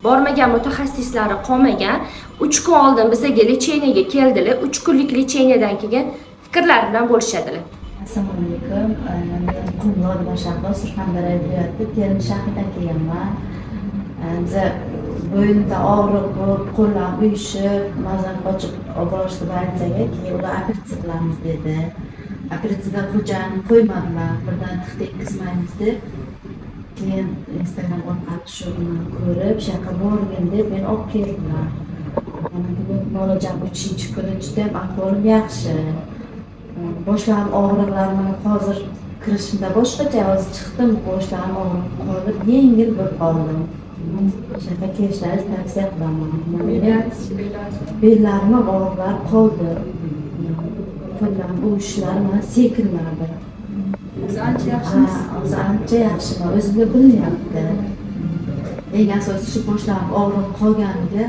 bormagan mutaxassislari qolmagan. 3 kun oldin bizga lecheniyaga keldilar. 3 kunlik lecheniyadan keyin fikrlar bilan bo'lishadilar. Assalomu alaykum. Men Qumg'or shahri Surxondaryo viloyati Termiz shahridan kelganman. Biz bo'yinda og'riq bo'lib, qo'llar uyushib, mazam qochib oborishdi больницаga. Keyin ular operatsiya qilamiz dedi. Operatsiyaga xo'jani qo'ymadilar. Birdan tekkizmaymiz deb. Keyin Instagram orqali shuni ko'rib, shaqa borgin deb men olib keldilar. Bugun bolajon 3-kun judayam ahvolim yaxshi. Boshlarim og'riqlarim hozir kirishimda boshqacha hozir chiqdim, boshlarim og'rib qolib, yengil bo'lib qoldim. Shaqa kelishlaringizni tavsiya qilaman. Bellarim og'riqlar qoldi. Qo'llarim uvishlarim sekinmadi. Siz ancha yaxshimisiz? Hozir ancha yaxshiman, o'zimga bilinyapti. Eng asosiysi shu boshlarim og'rib qolganiga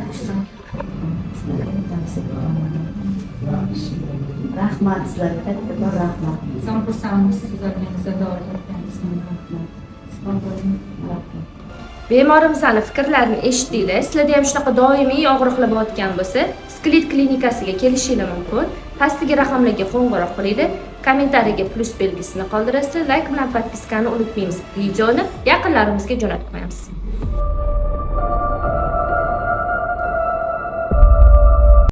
rahmat sizlarga, katta rahmat. Xursandmiz siz organizatsiya Bemorimizning fikrlarini eshitdinglar. Sizlarda ham shunaqa doimiy og'riqlar bo'layotgan bo'lsa, skelet klinikasiga kelishingiz mumkin. Pastdagi raqamlarga qo'ng'iroq qilinglar. Kommentariyaga plus belgisini qoldirasizlar. Like bilan podpiskani unutmaymiz. Videoni yaqinlarimizga jo'natib qo'yamiz.